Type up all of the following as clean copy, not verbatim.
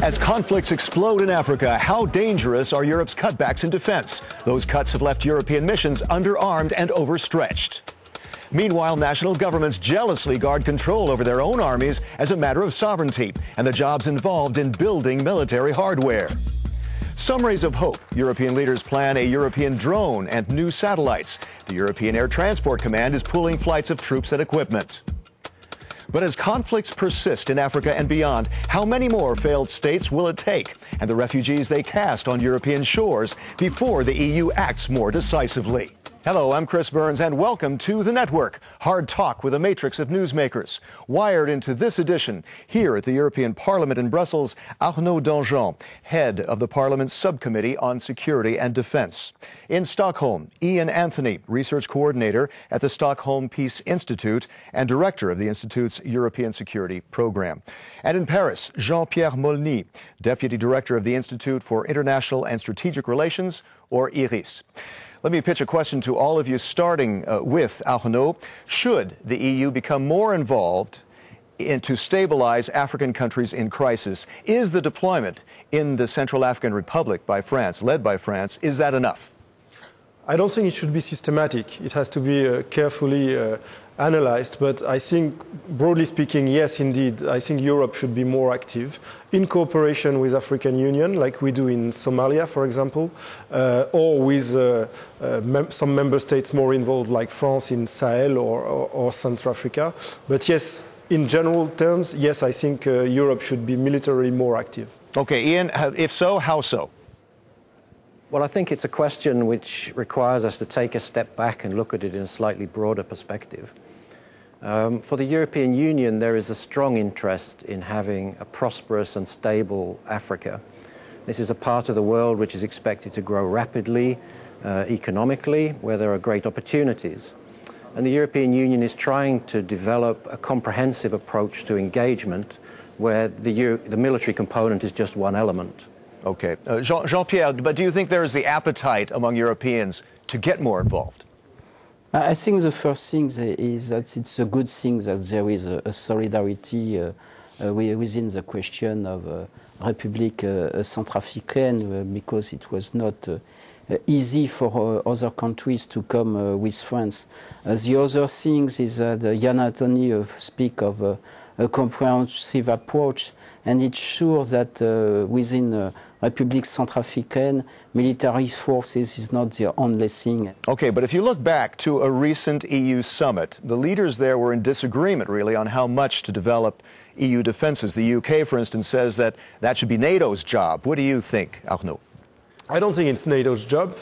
As conflicts explode in Africa, how dangerous are Europe's cutbacks in defense? Those cuts have left European missions underarmed and overstretched. Meanwhile, national governments jealously guard control over their own armies as a matter of sovereignty and the jobs involved in building military hardware. Some rays of hope. European leaders plan a European drone and new satellites. The European Air Transport Command is pooling flights of troops and equipment. But as conflicts persist in Africa and beyond, how many more failed states will it take, and the refugees they cast on European shores before the EU acts more decisively? Hello, I'm Chris Burns, and welcome to The Network, hard talk with a matrix of newsmakers. Wired into this edition, here at the European Parliament in Brussels, Arnaud Danjean, head of the Parliament's Subcommittee on Security and Defence. In Stockholm, Ian Anthony, research coordinator at the Stockholm Peace Institute and director of the Institute's European Security Programme. And in Paris, Jean-Pierre Molny, deputy director of the Institute for International and Strategic Relations, or IRIS. Let me pitch a question to all of you, starting with Arnaud. Should the EU become more involved to stabilize African countries in crisis? Is the deployment in the Central African Republic by France, led by France, is that enough? I don't think it should be systematic. It has to be carefully analyzed, but I think, broadly speaking, yes, indeed, I think Europe should be more active in cooperation with African Union, like we do in Somalia, for example, or with some member states more involved, like France in Sahel or Central Africa. But yes, in general terms, yes, I think Europe should be militarily more active. Okay, Ian, if so, how so? Well, I think it's a question which requires us to take a step back and look at it in a slightly broader perspective. For the European Union, there is a strong interest in having a prosperous and stable Africa. This is a part of the world which is expected to grow rapidly, economically, where there are great opportunities. And the European Union is trying to develop a comprehensive approach to engagement where the military component is just one element. Okay. Jean-Pierre, but do you think there is the appetite among Europeans to get more involved? I think the first thing is that it's a good thing that there is a solidarity within the question of République Centrafricaine, because it was not easy for other countries to come with France. The other thing is that Ian Anthony speak of a comprehensive approach, and it's sure that within République Centrafricaine, military forces is not the only thing. Okay, but if you look back to a recent EU summit, the leaders there were in disagreement, really, on how much to develop EU defenses. The UK, for instance, says that that should be NATO's job. What do you think, Arnaud? I don't think it's NATO's job.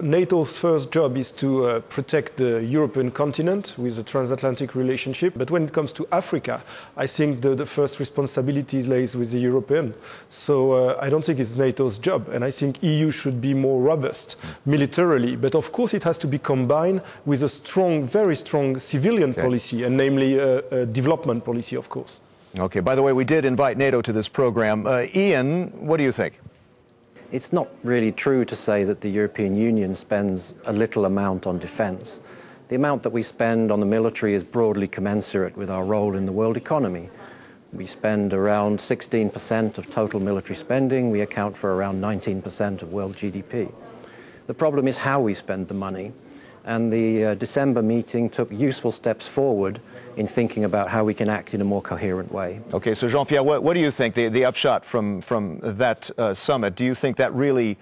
NATO's first job is to protect the European continent with a transatlantic relationship. But when it comes to Africa, I think the first responsibility lays with the European. So I don't think it's NATO's job. And I think EU should be more robust militarily. But of course, it has to be combined with a strong, very strong civilian policy, and namely a development policy, of course. Okay, by the way, we did invite NATO to this program. Ian, what do you think? It's not really true to say that the European Union spends a little amount on defence. The amount that we spend on the military is broadly commensurate with our role in the world economy. We spend around 16% of total military spending. We account for around 19% of world GDP. The problem is how we spend the money. And the December meeting took useful steps forward in thinking about how we can act in a more coherent way. Okay, so Jean-Pierre, what do you think, the upshot from that summit? Do you think that really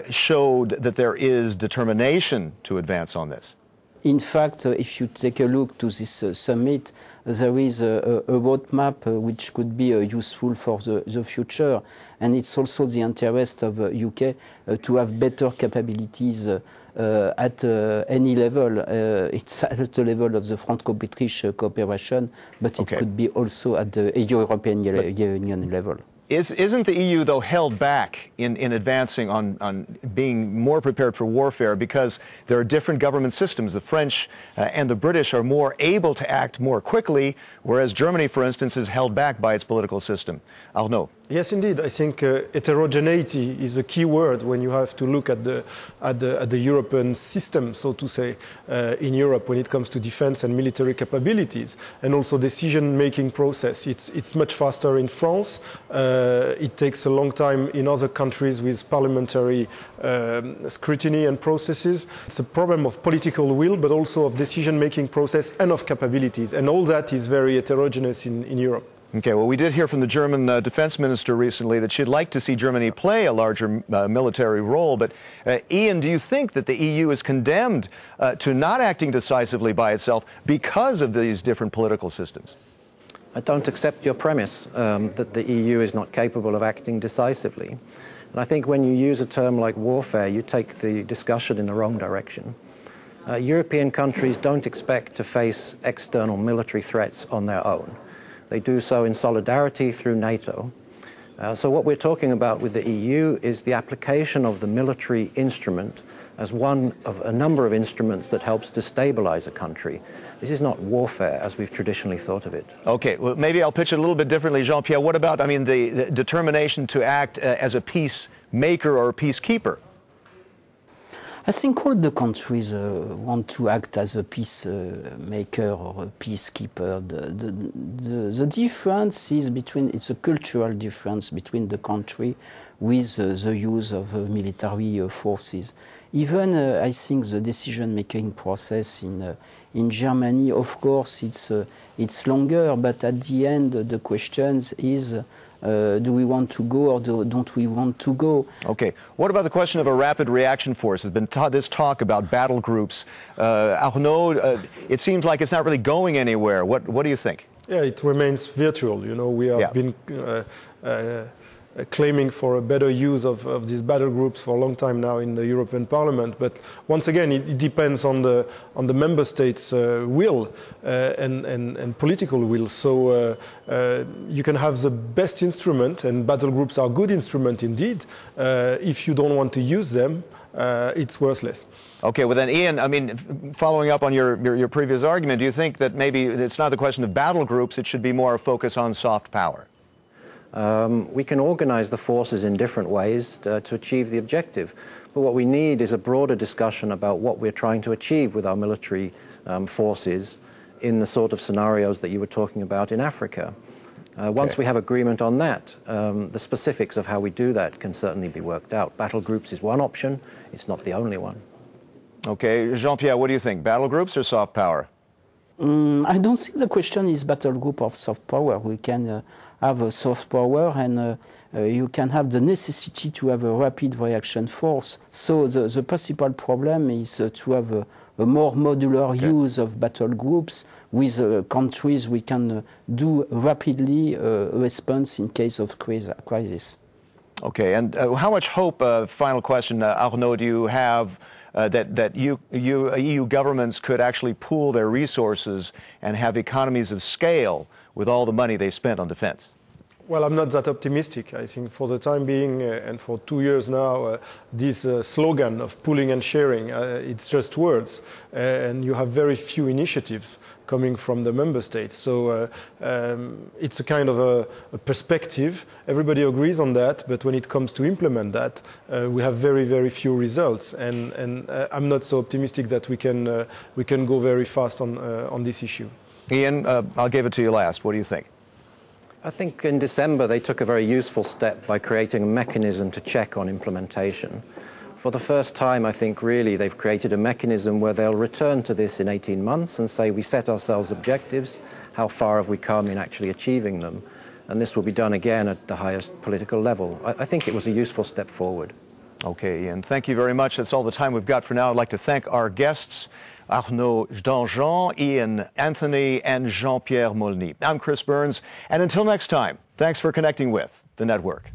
showed that there is determination to advance on this? In fact, if you take a look to this summit, there is a roadmap which could be useful for the future. And it's also the interest of UK to have better capabilities at any level. It's at the level of the Franco-British cooperation, but it could be also at the European Union level. Isn't the EU, though, held back in advancing on being more prepared for warfare because there are different government systems? The French and the British are more able to act more quickly, whereas Germany, for instance, is held back by its political system. Arnaud. Yes, indeed. I think heterogeneity is a key word when you have to look at the European system, so to say, in Europe when it comes to defense and military capabilities, and also decision-making process. It's much faster in France. It takes a long time in other countries with parliamentary scrutiny and processes. It's a problem of political will, but also of decision-making process and of capabilities, and all that is very heterogeneous in Europe. Okay, well, we did hear from the German defense minister recently that she'd like to see Germany play a larger military role. But Ian, do you think that the EU is condemned to not acting decisively by itself because of these different political systems? I don't accept your premise that the EU is not capable of acting decisively. And I think when you use a term like warfare, you take the discussion in the wrong direction. European countries don't expect to face external military threats on their own. They do so in solidarity through NATO. So what we're talking about with the EU is the application of the military instrument as one of a number of instruments that helps to stabilize a country. This is not warfare as we've traditionally thought of it. Okay, well, maybe I'll pitch it a little bit differently. Jean-Pierre, what about, the determination to act as a peacemaker or a peacekeeper? I think all the countries want to act as a peacemaker or a peacekeeper. The difference is it's a cultural difference between the country with the use of military forces. Even I think the decision-making process in Germany, of course, it's longer, but at the end the question is, do we want to go or don't we want to go? Okay. What about the question of a rapid reaction force? There's been this talk about battle groups. Arnaud, it seems like it's not really going anywhere. What do you think? Yeah, it remains virtual. You know, we have been claiming for a better use of these battle groups for a long time now in the European Parliament. But once again, it depends on the member states' will and political will. So you can have the best instrument, and battle groups are good instrument indeed. If you don't want to use them, it's worthless. Okay, well then, Ian, following up on your previous argument, do you think that maybe it's not the question of battle groups, it should be more a focus on soft power? We can organize the forces in different ways to achieve the objective. But what we need is a broader discussion about what we're trying to achieve with our military forces in the sort of scenarios that you were talking about in Africa. Once we have agreement on that, the specifics of how we do that can certainly be worked out. Battle groups is one option. It's not the only one. Okay, Jean-Pierre, what do you think? Battle groups or soft power? I don't think the question is battle group of soft power. We can have a soft power, and you can have the necessity to have a rapid reaction force. So the principal problem is to have a more modular use of battle groups with countries we can do rapidly a response in case of crisis. Okay, and how much hope, final question, Arnaud, do you have that EU governments could actually pool their resources and have economies of scale with all the money they spent on defense? Well, I'm not that optimistic. I think for the time being, and for 2 years now, this slogan of pooling and sharing, it's just words. And you have very few initiatives coming from the member states. So it's a kind of a perspective. Everybody agrees on that, but when it comes to implement that, we have very, very few results. And I'm not so optimistic that we can go very fast on this issue. Ian, I'll give it to you last. What do you think? I think in December they took a very useful step by creating a mechanism to check on implementation. For the first time, I think really they've created a mechanism where they'll return to this in 18 months and say we set ourselves objectives, how far have we come in actually achieving them, and this will be done again at the highest political level. I think it was a useful step forward. Okay, Ian, thank you very much. That's all the time we've got for now. I'd like to thank our guests, Arnaud Danjean, Ian Anthony, and Jean-Pierre Molny. I'm Chris Burns, and until next time, thanks for connecting with the network.